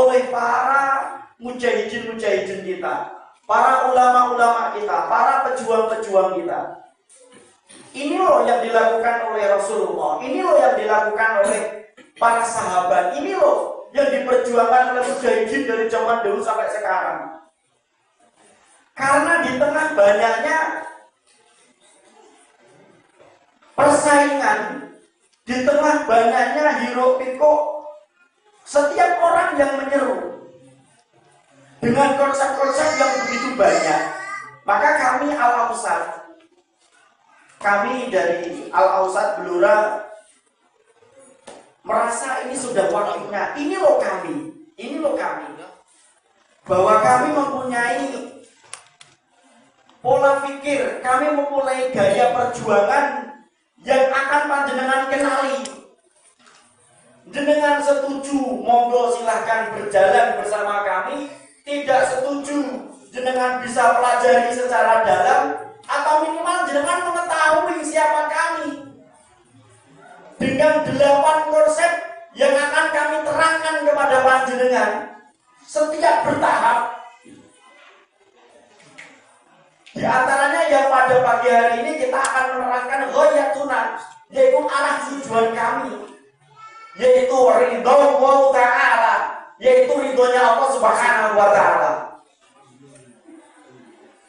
oleh para mujahidin kita, para ulama-ulama kita, para pejuang-pejuang kita. Ini loh yang dilakukan oleh Rasulullah, ini loh yang dilakukan oleh para sahabat, ini loh yang diperjuangkan oleh mujahidin dari zaman dulu sampai sekarang. Karena di tengah banyaknya persaingan, di tengah banyaknya hiruk pikuk, setiap orang yang menyeru dengan konsep-konsep yang begitu banyak, maka kami Al-Awsat, kami dari Al-Awsat Blora merasa ini sudah waktunya. Ini loh kami, bahwa kami mempunyai pola pikir, kami memulai gaya perjuangan yang akan panjenengan kenali. Jenengan setuju, monggo silahkan berjalan bersama kami. Tidak setuju, jenengan bisa pelajari secara dalam, atau minimal jenengan mengetahui siapa kami. Dengan 8 konsep yang akan kami terangkan kepada panjenengan setiap bertahap. Di antaranya yang pada pagi hari ini kita akan menerangkan ghayatuna, yaitu arah tujuan kami, yaitu ridho Allah Ta'ala, yaitu ridhonya Allah Subhanahu wa Ta'ala.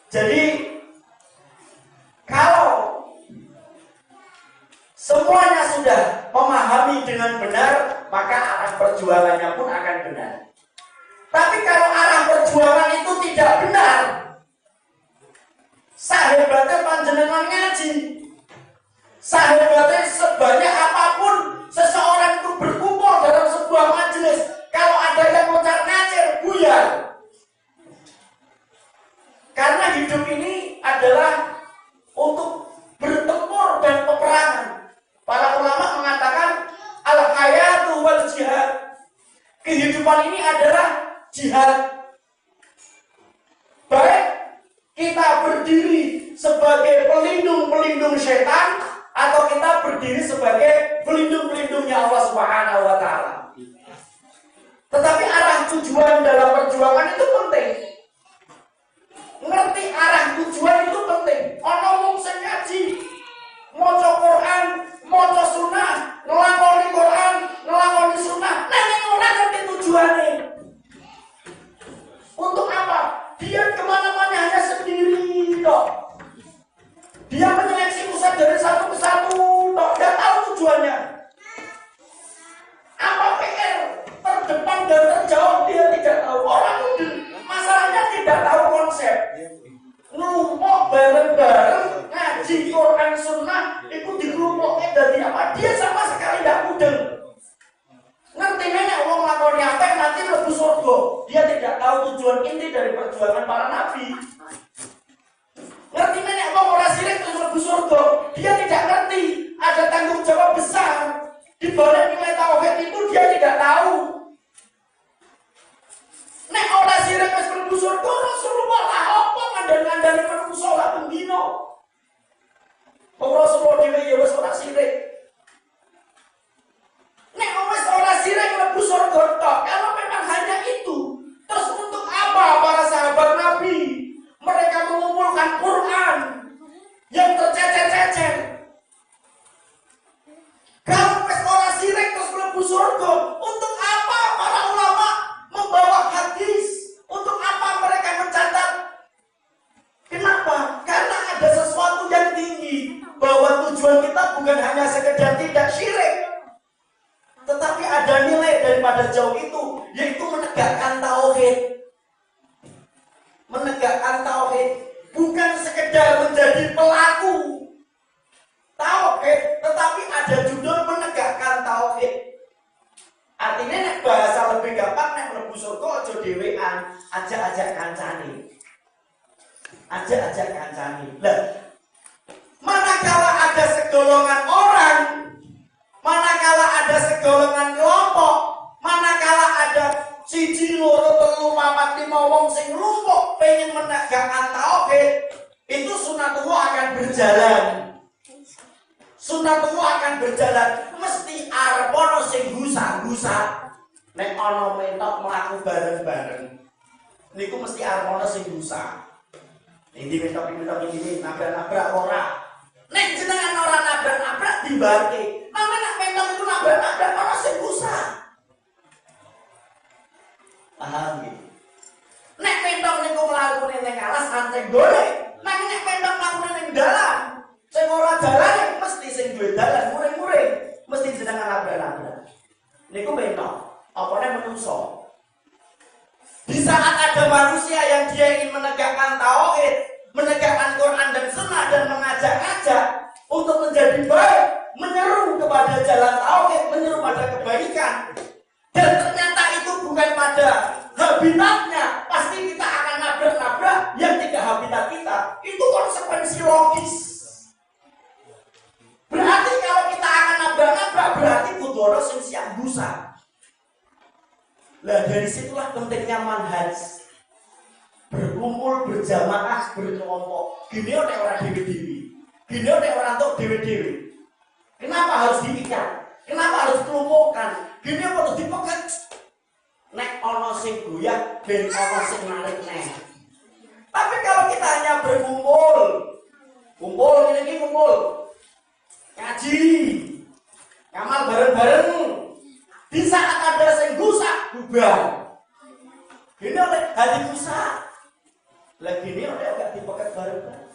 Jadi kalau semuanya sudah memahami dengan benar, maka arah perjuangannya pun akan benar. Tapi kalau arah perjuangan itu tidak benar, sahabatnya panjenengan ngaji, sahabatnya sebanyak apapun seseorang itu berkumpul dalam sebuah majelis, kalau ada yang ngoncar-ngacir, buyar. Karena hidup ini adalah untuk bertempur dan peperangan. Para ulama mengatakan al-hayatu wal jihad. Kehidupan ini adalah jihad. Baik kita berdiri sebagai pelindung-pelindung setan, atau kita berdiri sebagai pelindung-pelindungnya Allah Subhanahu wa Ta'ala. Tetapi arah tujuan dalam perjuangan itu penting. Ngerti arah tujuan itu penting. Ono wong sing ngaji, maca Quran, maca sunnah, nglakoni Quran, nglakoni sunnah, nanging ora ngerti tujuane. Untuk apa? Dia kemana-mana hanya sendiri kok. Dia menyeleksi pusat dari satu ke satu kok. Dia tahu tujuannya. Apa PR terdepan dan terjauh dia tidak tahu. Orang itu masalahnya tidak tahu konsep. Ngelumpuk bareng-bareng ngaji Quran sunnah itu dikelumpuknya dari apa? Dia sama sekali tidak mudeng. Ngerti nenek wong lakoni apa nanti mlebu surga. Dia tidak tahu tujuan inti dari perjuangan para nabi. Ngerti nenek wong ora sirik terus mlebu surga. Dia tidak ngerti ada tanggung jawab besar di balik nilai tauhid itu, dia tidak tahu. Nek ora sirik wis mlebu surga, Rasulullah lah apa ngandani menungso lah pendino. Rasulullah dhewe ya wis ora sirik. Nek wis ora sirik mlebu surga tok. Kalau memang hanya itu, terus untuk apa para sahabat Nabi mereka mengumpulkan Quran yang tercecer-cecer? Kalau wis ora sirik terus mlebu surga, untuk apa para ulama membawa hadis? Untuk apa mereka mencatat? Kenapa? Karena ada sesuatu yang tinggi, bahwa tujuan kita bukan hanya sekedar tidak syirik, tetapi ada nilai daripada jauh itu, yaitu menegakkan tauhid. Menegakkan tauhid bukan sekedar menjadi pelaku tauhid, tetapi ada judul menegakkan tauhid. Artinya nek bahasa lebih gampang, nek mlebu surga aja dhewean, ajak-ajak kancane. Ajak-ajak kancane. Lah, manakala ada segolongan orang, manakala ada segolongan kelompok, manakala ada siji loro telu papat lima wong sing lumpuk pengen menegakkan tauhid, itu sunatullah akan berjalan. Sunatullah akan berjalan, mesti arep ono sing gusak-gusak. nek ana mentok mlaku bareng-bareng niku mesti arep ana sing rusak. Ini mentok ini nabrak-nabrak ora. Nek jenengan ora nabrak-nabrak dimbarke. Nang nek mentok iku nabrak-nabrak ana sing rusak. Paham nggih? Nek mentok niku mlaku ning alas ancen golek. Nang nek mentok mlaku ning dalan, sing ora dalan mesti sing duwe dalan muring-muring, mesti jenengan nabrak-nabrak. Niku mentok. Apane menungso. Di saat ada manusia yang dia ingin menegakkan tauhid, menegakkan Quran dan Sunnah dan mengajak-ajak untuk menjadi baik, menyeru kepada jalan tauhid, menyeru pada kebaikan, dan ternyata itu bukan pada habitatnya, pasti kita akan nabrak-nabrak yang tidak habitat kita. Itu konsekuensi logis. Berarti kalau kita akan nabrak-nabrak, berarti butuh orang yang siap busa. Lah dari situlah pentingnya manhaj. Berkumpul, berjamaah, berkelompok. Gini oleh orang dewi-dewi. Gini oleh orang tok dewi-dewi. Kenapa harus diikat? Kenapa harus kelumpukan? Gini harus dipegat. Nek ono sing goyah, ben ono sing narik neh. Tapi kalau kita hanya berkumpul, kumpul ini kumpul, ngaji, ngamal bareng-bareng. Di saat ada sing gusak, bubar. Gini oleh hati gusak. Lagi ini oleh agak dipegat bareng-bareng.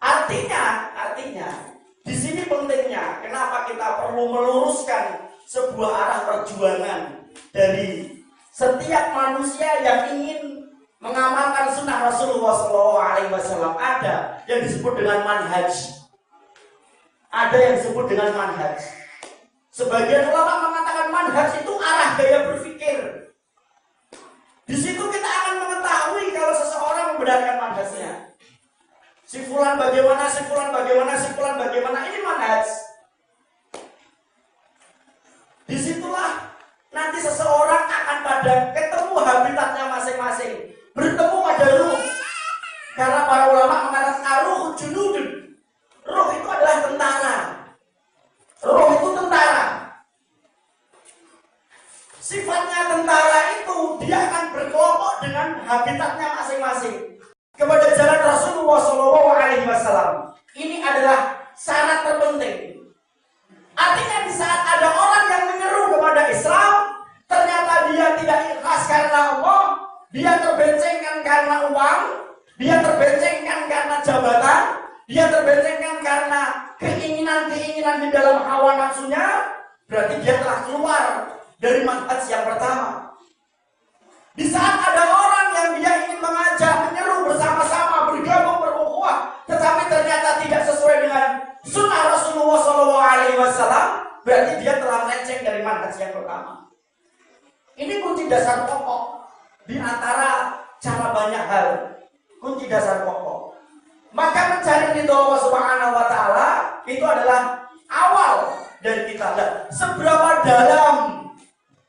Artinya, di sini pentingnya kenapa kita perlu meluruskan sebuah arah perjuangan dari setiap manusia yang ingin mengamalkan sunnah Rasulullah SAW. Ada yang disebut dengan manhaj. Ada yang disebut dengan manhaj. Sebagian ulama mengatakan manhaj itu arah gaya berpikir. Di situ kita akan mengetahui kalau seseorang membenarkan manhajnya. Si fulan bagaimana, si fulan bagaimana, si fulan bagaimana, ini manhaj. Disitulah nanti seseorang akan pada ketemu habitatnya masing-masing, bertemu pada ruh. Karena para ulama mengatakan aruh junudun. Ruh itu adalah tentara. Ruh itu tentara. Sifatnya tentara itu dia akan berkelompok dengan habitatnya masing-masing kepada jalan Rasulullah SAW. Ini adalah syarat terpenting. Artinya di saat ada orang yang menyeru kepada Islam, ternyata dia tidak ikhlas karena Allah, dia terbencengkan karena uang, dia terbencengkan karena jabatan, dia terbencengkan karena keinginan-keinginan di dalam hawa nafsunya, berarti dia telah keluar dari manhaj yang pertama. Di saat ada orang yang dia ingin mengajak, menyeru bersama-sama, bergabung, berukhuwah, tetapi ternyata tidak sesuai dengan sunnah Rasulullah SAW, berarti dia telah melenceng dari manhaj yang pertama. Ini kunci dasar pokok di antara cara banyak hal. Kunci dasar pokok. Maka mencari ridho Allah Subhanahu wa Ta'ala itu adalah awal dari kita. Seberapa dalam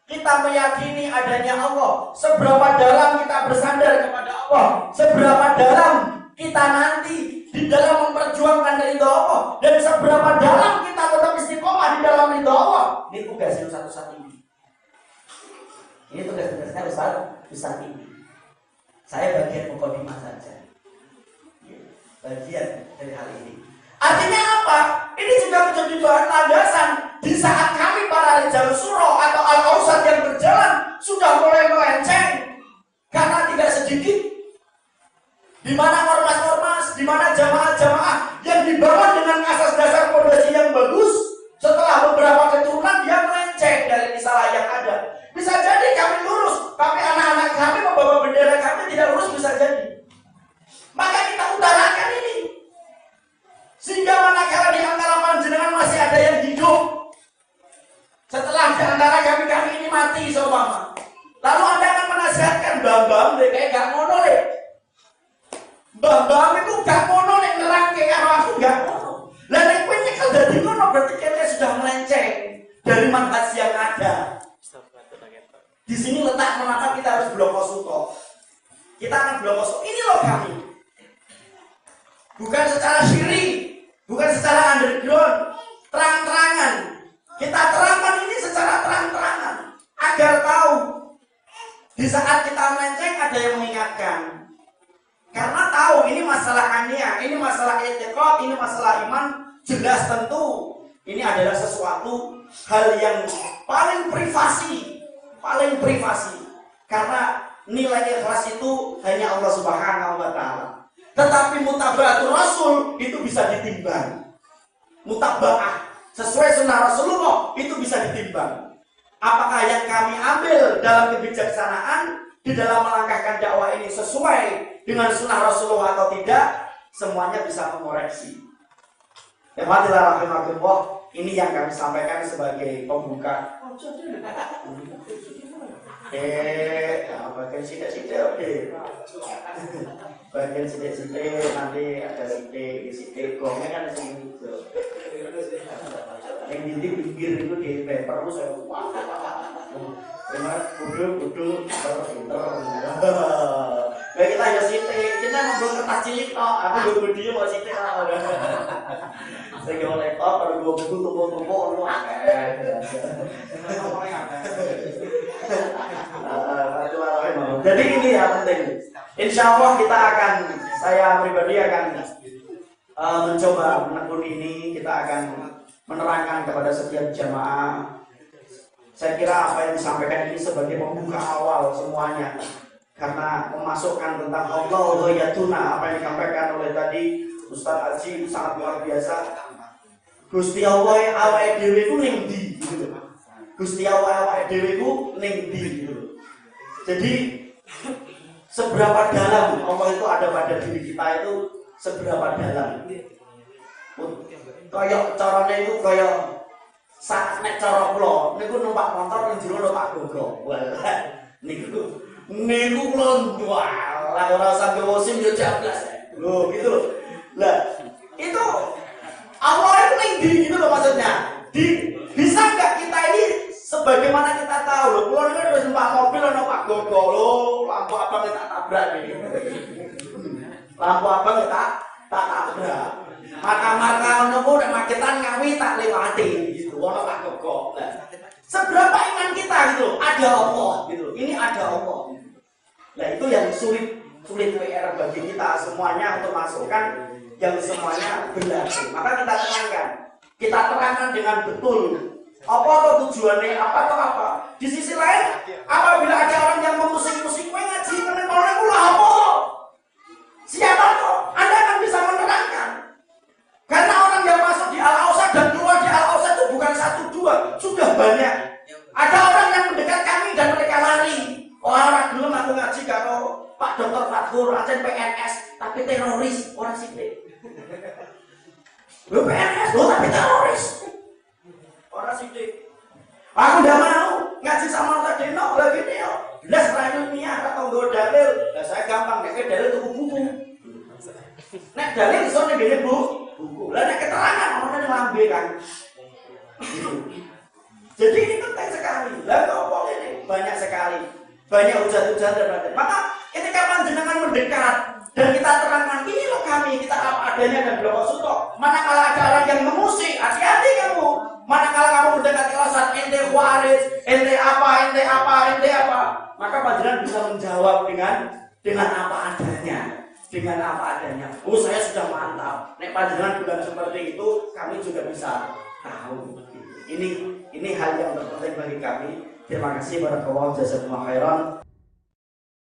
kita meyakini adanya Allah, seberapa dalam kita bersandar kepada Allah, seberapa dalam kita nanti di dalam memperjuangkan ridho Allah, dan seberapa dalam kita tetap istiqomah di dalam ridho Allah. Ini tugasnya satu-satu ini. Ini tugas-tugasnya Ustaz ini. Saya bagian mukadimah saja. Bagian dari hal ini. Artinya apa? Ini juga menjadi bahan landasan di saat kami para rijal suro atau al-ausad yang berjalan sudah mulai melenceng karena tidak sedikit di mana ormas-ormas, di mana jamaah-jamaah yang dibangun dengan asas dasar fondasi yang bagus, setelah beberapa keturunan dia melenceng dari risalah yang ada. Bisa jadi kami lurus, tapi anak-anak kami membawa bendera kami tidak lurus, bisa jadi. Maka kita utarakan ini. Sehingga manakala di antara panjenengan masih ada yang hidup, setelah di antara kami ini mati seumpama, lalu Anda akan menasihatkan Bambang deh kayak gak ngono deh. Bambang itu gak ngono nek nerang kayak aku gak ngono. Lah nek kowe nyekel dadi ngono berarti kita sudah melenceng dari manhaj yang ada. Di sini letak mengapa kita harus blokosuto. Kita akan blokosuto. Ini loh kami. Bukan secara syiri, bukan secara underground, terang-terangan. Kita terangkan ini secara terang-terangan agar tahu masalah iman, jelas tentu ini adalah sesuatu hal yang paling privasi, karena nilai ikhlas itu hanya Allah Subhanahu wa taala. Tetapi mutaba'atul Rasul itu bisa ditimbang. Mutaba'ah sesuai sunnah Rasulullah itu bisa ditimbang. Apakah yang kami ambil dalam kebijaksanaan di dalam melangkahkan dakwah ini sesuai dengan sunnah Rasulullah atau tidak, semuanya bisa mengoreksi. Alhamdulillah, ini yang kami sampaikan sebagai pembuka. Bagian sidik-sidik, bagian sidik-sidik, nanti ada sidik, gongnya kan di sini. Yang di pinggir itu di paper saya kudu pinter. Baik, kita ya sidik, kita ngobrol kertas cilik kok. Aku gue dia mau sidik lah. Saya kira laptop, kalau gue buku tumpuk-tumpuk lu jadi ini ya penting. Insya Allah kita akan, saya pribadi akan mencoba menekuni ini. Kita akan menerangkan kepada setiap jamaah. Saya kira apa yang disampaikan ini sebagai pembuka awal semuanya, karena memasukkan tentang Allah ghayatuna, apa yang disampaikan oleh tadi Ustaz Haji itu sangat luar biasa. Gusti Allah awake dhewe ku ning ndi gitu. Gusti Allah awake dhewe ku ning ndi gitu. Jadi seberapa dalam Allah itu ada pada diri kita itu, seberapa dalam. Kayak caranya itu kayak sak nek cara kula niku numpak motor ning jero numpak gogo. Niku kula walah ora usah nggawa SIM yo jablas. Loh gitu loh. Lah, itu Allah itu tinggi gitu loh maksudnya. Bisa nggak kita ini sebagaimana kita tahu loh, keluar kan udah numpak mobil numpak gogo loh, lampu abang kita tabrak nih. Lampu abang kita tak tabrak. Maka nunggu udah magetan ngawi tak lewati gitu, numpak gogo. Nah, seberapa iman kita gitu, ada Allah gitu. Ini ada Allah. Nah, itu yang sulit PR bagi kita semuanya untuk masukkan yang semuanya berlaku. Maka kita terangkan dengan betul apa tujuannya, apa. Di sisi lain, apabila ada orang yang memusik-musik kowe ngaji tenan ora kula apa? Siapa kok? Anda akan bisa menerangkan. Karena orang yang masuk di Al-Ausad dan keluar di Al-Ausad itu bukan 1, 2, sudah banyak. Ada orang yang mendekat kami dan mereka lari. Orang dulu aku ngaji karo Pak Dr. Fathur, acen PNS, tapi teroris, orang sipil. Lu PNS, lu tapi teroris. Orang sipil. Aku udah mau ngaji sama Ustaz Deno lagi nih yo. Jelas ra ilmiah, ra tau nggo dalil. Lah saya gampang nek dalil tuku buku. Nek dalil iso nek ngene buku. Lah nek keterangan ono nang lambe kan. Jadi ini penting sekali. Lah kok ini banyak sekali. Banyak hujat-hujat dan lain-lain. Maka ketika panjenengan mendekat dan kita terangkan ini loh kami, kita apa adanya dan belum suto. Manakala ada orang yang memusik, hati-hati kamu. Manakala kamu mendekati Ustaz, ente waris, ente apa, maka panjenengan bisa menjawab dengan apa adanya. Oh, saya sudah mantap. Nek panjenengan bilang seperti itu, kami juga bisa tahu. Ini hal yang terpenting bagi kami. Terima kasih, barakallahu jazakumullah khairan.